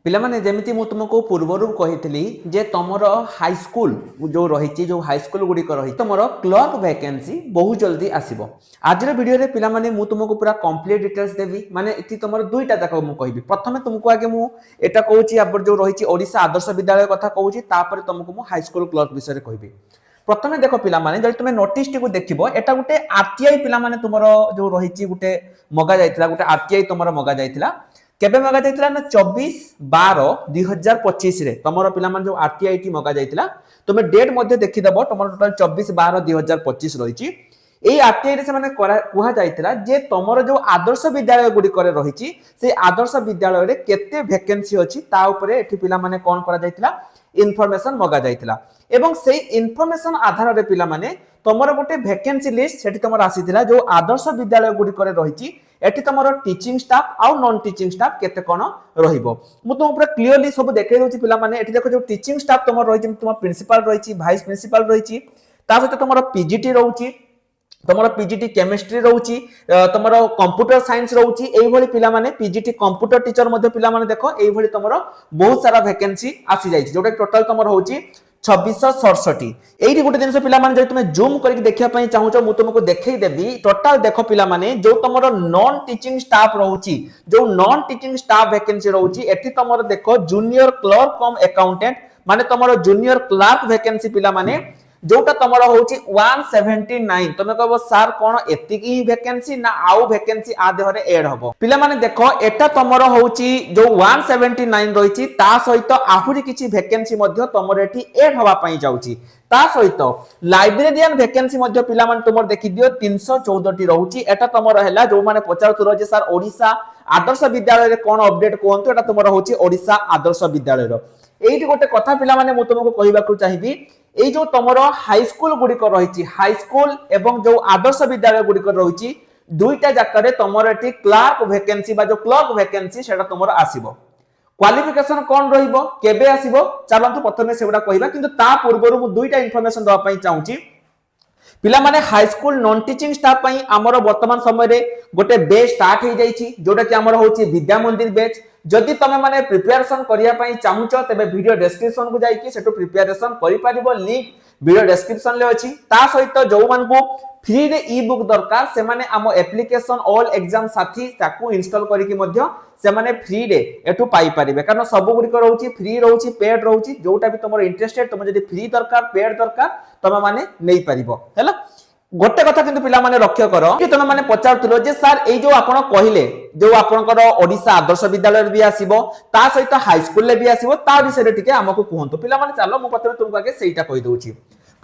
पिला माने जेमिति मु तुमको पूर्वरु कहितली जे तमर हाई स्कूल जो रही जो हाई स्कूल गुड़िक रही तुमर क्लर्क वैकेंसी बहुत जल्दी आसीबो। आज वीडियो रे पिला माने मु तुमको पूरा कंप्लीट डिटेल्स देवी माने इति तुमर दुईटा जाक मु कहबी। प्रथमे तुमको आगे मु एटा कहूची अब जो रही ओडिशा आदर्श विद्यालय कथा कहूची तापर तुमको मु हाई स्कूल क्लर्क विषय रे कहबी। प्रथमे देखो पिला माने जदि तुमे नोटिस टी को देखिबो एटा गुटे आरटीआई पिला माने तुमर जो रही गुटे मगा जायतिला गुटे आरटीआई तुमर मगा जायतिला केबे मगा जायतिला ना 24/12/2025 रे तमरो पिला मन जो आरटीआई टी मगा जायतिला तुमे डेट मध्ये देखि दबो तमरो टोटल 24/12/2025 रहिची। एई आरटीआई रे से माने कुहा जायतिला जे तमरो जो आदर्श विद्यालय गुडी करे रहिची से आदर्श विद्यालय रे केते वैकेंसी अछि ता ऊपरे एठी पिला माने कोन करा जायतिला इन्फॉर्मेशन मगा जायतिला एवं सेई इन्फॉर्मेशन आधार रे पिला माने तमरो गोटे वैकेंसी लिस्ट सेठी तमरो आसीतिला जो आदर्श विद्यालय गुडी करे रहिची एठी तमरो टीचिंग स्टाफ आउ नॉन टीचिंग स्टाफ केते कोन रहिबो। मु तुम पूरा क्लियरली सब देखाइ दोची पिला माने एठी देखो जो टीचिंग स्टाफ तमरो रहिची तुम प्रिंसिपल रहिची वाइस प्रिंसिपल रहिची ता सहित तमरो पीजीटी रहउची तमरो पीजीटी केमिस्ट्री रहउची तमरो कंप्यूटर साइंस रहउची एई भली पिला माने पीजीटी कंप्यूटर टीचर मध्ये पिला माने देखो एई भली तमरो बहुत सारा वैकेंसी आसी जाईची जोटा टोटल तमरो होची 2667। एइठी गोटे जिनस पिला माने जे तुमे जूम करके देखिया पई चाहूचो मु तुमको देखै देबी टोटल देखो पिला माने जो तमरो नॉन टीचिंग स्टाफ रहउची जो नॉन टीचिंग स्टाफ वैकेंसी रहउची एठी तमरो देखो जूनियर क्लर्क कम अकाउंटेंट माने तमरो जूनियर क्लर्क वैकेंसी पिला माने जोटा तमरो होची 179। तमे कहबो सर कोन एतिकी ही वैकेंसी ना आउ वैकेंसी आ देहरे ऐड हबो पिला माने देखो एटा तमरो होची जो 179 रहिची ता सहित आहुरी किछि वैकेंसी मध्ये तमरो एठी ऐड हवा पई जाउची ता सहित लाइब्रेरियन वैकेंसी मध्ये पिला माने तुमर देखि दियो 314 टी रहउची एटा तमरो हैला जो माने पचारतुरो जे सर ओडिसा आदर्श विद्यालय रे कोन अपडेट कोहंतो एटा तमरो होची ओडिसा आदर्श विद्यालय रो। एइठी गोटे कथा पिला माने मु तुमको कहिबा को चाहिबी एई जो तमरो हाई स्कूल गुडिक रहिची हाई स्कूल एवं जो आदर्श विद्यालय गुडिक रहिची दुईटा जाकरे तमरो एठी क्लर्क वैकेंसी बा जो क्लर्क वैकेंसी सेटा तमरो आसीबो। क्वालिफिकेशन कोन रहिबो केबे आसीबो चलंतु प्रथमे सेबडा कहिबा किंतु ता पूर्वरु मु दुईटा इन्फॉर्मेशन दवा पई चाहूची। पिला माने high school non teaching staff पई हमरो वर्तमान समय रे गोटे बैच स्टार्ट हो जाईची जोटा कि हमरो होची विद्या मंदिर बैच। जदि तमे माने प्रिपरेशन करिया पई चाहूचो तबे वीडियो डिस्क्रिप्शन को जाई कि सेटो प्रिपरेशन करि परिबो लिंक वीडियो डिस्क्रिप्शन ले अछि। ता सहित जो मानकू फ्री रे ई बुक दरकार से माने आमो एप्लीकेशन ऑल एग्जाम साथी ताकू इंस्टॉल करि कि मध्य से माने फ्री रे एटू पाई परिबे कारण सब गुडी को रहउची फ्री रहउची पेड रहउची जोटा भी तमरो इंटरेस्टेड तमे जदि फ्री दरकार पेड दरकार तमे माने नै परिबो हैला। गोटे कथा किंतु पिला माने लक्ष्य करो कि तमे माने पचारथुलो जे सर एई जो आपण कहिले जो आपनकर ओडिशा आदर्श विद्यालय रे भी आसीबो ता सहित हाई स्कूल ले भी आसीबो ता विषय रे टिके हमकु कहंतु पिला माने चलो मु पत्र तुमको आगे सेटा कहि दोउची।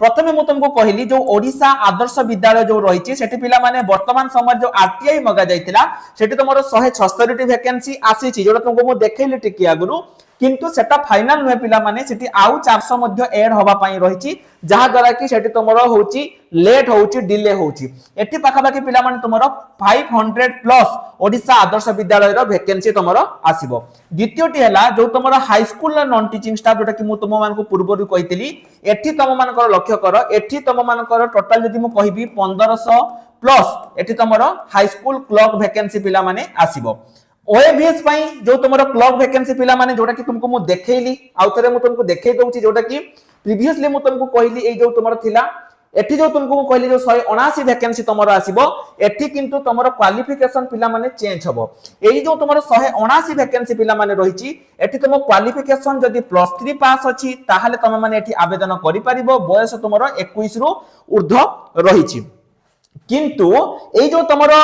प्रथमे मु तुमको कहली जो ओडिशा आदर्श विद्यालय जो रहिची सेठी पिला माने वर्तमान समय जो आरटीआई मगा जायतिला सेठी तमरो 176 टी वैकेंसी आसीची जोटा तुमको मु देखैली टिके आगुरु किंतु सेटा फाइनल नुहे पिला माने सेठी आउ 400 मध्ये ऐड होबा पई रहिची जहा द्वारा कि सेठी तमरो होची लेट होची डिले होची एठी पाखा बाकी पिला माने तमरो 500 प्लस ओडिशा आदर्श विद्यालय रो वैकेंसी तमरो आसीबो। द्वितीयटी हला जो तमरो high school non teaching staff जोटा कि मु तुम मान को पूर्वरु कहितली एठी तम मानकर लक्ष्य करो एठी तम मानकर टोटल जदि मु कहिबी 1500 प्लस एठी तमरो हाई स्कूल क्लर्क वैकेंसी पिला माने आसीबो। ओएबीएस पई जो तुमरो क्लर्क वैकेंसी पिला माने जोटा कि तुमको मु देखैली आउतरे मु तुमको देखै दोउची जोटा कि प्रीवियसली मु तुमको कहली ए जो तुमरो थिला एठी जो तुमको मु कहली जो 179 वैकेंसी तुमरो आसीबो एठी किंतु तुमरो क्वालिफिकेशन पिला माने चेंज हबो। एई जो तुमरो 179 वैकेंसी पिला माने रहिची एठी तुम क्वालिफिकेशन जदि +3 पास अछि ताहाले तुम माने एठी आवेदन करि परिबो बयस तुमरो 21 रु ऊर्ध्व रहिची किंतु एई जो तुमरो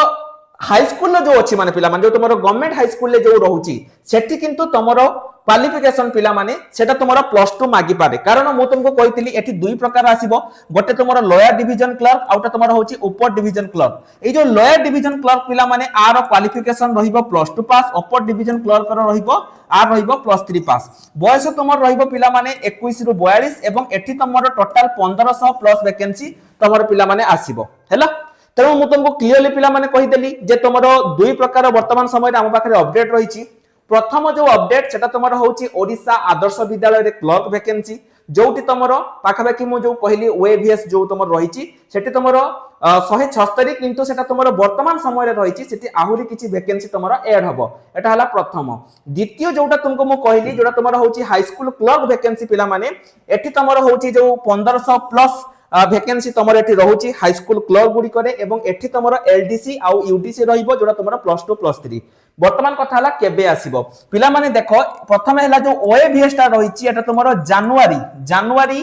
हाई स्कूल जो अच्छी माने पिला माने जो तुमरो गवर्नमेंट हाई स्कूल ले जो रहउची सेठी किंतु तुमरो क्वालिफिकेशन पिला माने सेटा तुमरो +2 मागी पारे कारण मु तुमको कहितली एठी दुई प्रकार आसीबो गोटे तुमरो लोअर डिवीजन क्लर्क आउटा तुमरो होची अपर डिवीजन क्लर्क। ए जो लोअर डिवीजन क्लर्क पिला माने आर क्वालिफिकेशन रहिबो +2 पास अपर डिवीजन क्लर्क रो रहिबो आर रहिबो +3 पास बयस तुमरो रहिबो पिला माने 21 रु 42 एवं एठी तुमरो टोटल 1500 प्लस वैकेंसी तुमरो पिला माने आसीबो हैला। तेणु मु तुमको क्लियरली पिला माने कहिदेली जे तुमरो दुई प्रकार वर्तमान समय हम पाखरे अपडेट रहिची। प्रथम जो अपडेट सेटा तुमरो होची ओडिशा आदर्श विद्यालय रे क्लर्क वैकेंसी जोटी तुमर पाखापाखि मु जो कहली ओएवीएस जो तुमर रही सेठी तुमर 176 किंतु सेटा तुमर वर्तमान समय रही सेठी आहुरी किछि वैकेंसी तुमर ऐड हबो एटा हला प्रथम द्वितीय जोटा तुमको मु कहली जोटा तुमर होची हाई स्कूल क्लर्क वैकेंसी पिला माने एठी तुमर होची जो 1500 प्लस वैकेंसी तुमर एठी रहउची हाई स्कूल क्लर्क गुडी करे एवं एठी तुमर एलडीसी आ यूडीसी रहिबो जोटा तुमर +2 +3 वर्तमान कथा हला केबे आसीबो पिला माने देखो प्रथम हला जो ओएवीएस टा रहिची एटा तुमर जनवरी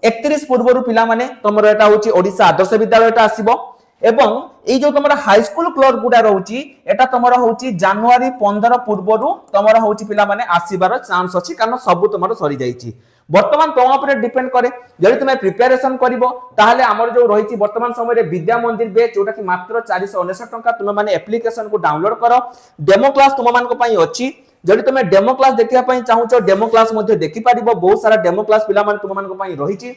31 पूर्वरु पिला माने तुमर एटा होची ओडिसा आदर्श विद्यालय टा आसीबो एवं ए जो तुमर हाई स्कूल क्लर्क गुडा रहउची एटा तुमर होची जनवरी 15 पूर्वरु तुमर होची पिला माने आसीबार चांस अछि कारण सब तुमर सरी जाईची वर्तमान तुम ऊपर डिपेंड करे जदि तुम प्रिपरेशन करिवो ताहले हमर जो रहिची वर्तमान समय रे विद्या मंदिर बैच जोटा कि मात्र 499 टंका तुम माने एप्लीकेशन को डाउनलोड करो डेमो क्लास तुम मान को पई अछि जदि तुम डेमो क्लास देखिया पई चाहूचो डेमो क्लास मध्ये देखि पारिबो बहुत सारा डेमो क्लास पिला माने तुम मान को पई रहिची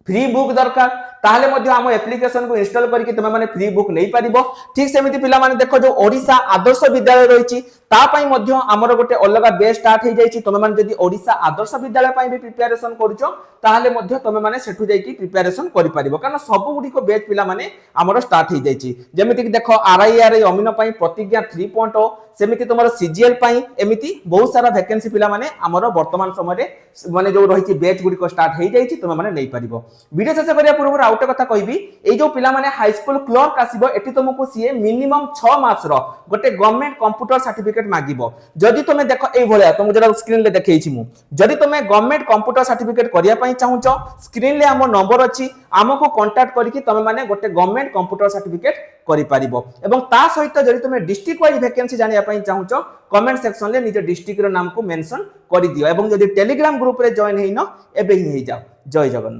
फ्री बुक दरकार ताहले मध्ये हम एप्लीकेशन को इंस्टॉल करके तुम माने फ्री बुक नै पारिबो ठीक सेमिति पिला माने देखो जो ओडिसा आदर्श विद्यालय रहिची ता पई मध्ये हमर गोटे अलगा बेस स्टार्ट हे जाईची तुम माने जदी ओडिसा आदर्श विद्यालय पई भी प्रिपरेशन करूचो ताहले मध्ये तुम माने सेठु जाईकी प्रिपरेशन करि पारिबो कारण सब गुडी को बेच पिला माने हमर स्टार्ट हे जाईची जेमिति कि देखो आरआईआर अमीन पई प्रतिज्ञा 3.0 सेमिति तुमर सीजीएल पई एमिति बहुत सारा वैकेंसी पिला माने हमर वर्तमान समय रे माने जो रहिची बेच गुडी को स्टार्ट हे जाईची तुम माने नै पारिबो वीडियो शेष करिया पूर्व आउटे कथा कहबी ए जो पिला माने हाई स्कूल क्लर्क आसीबो एठी तुमको सीए मिनिमम 6 मास रो गोटे गवर्नमेंट कंप्यूटर सर्टिफिकेट मागिबो जदि तुमे देखो ए भलिया तुम जरा स्क्रीन ले देखैछि मु जदि तुमे गवर्नमेंट कंप्यूटर सर्टिफिकेट करिया पई चाहूचो स्क्रीन ले हमर नंबर अछि हमको कांटेक्ट करिकि तुमे माने गोटे गवर्नमेंट कंप्यूटर सर्टिफिकेट करि पारिबो एवं ता सहित जदि तुमे डिस्ट्रिक्ट वाइज वैकेंसी जानिया पई चाहूचो कमेंट सेक्शन ले निज डिस्ट्रिक्ट रो नाम को मेंशन करि दियो एवं जदि टेलीग्राम ग्रुप रे जॉइन हेइनो एबे ही जाओ जय जगन्नाथ।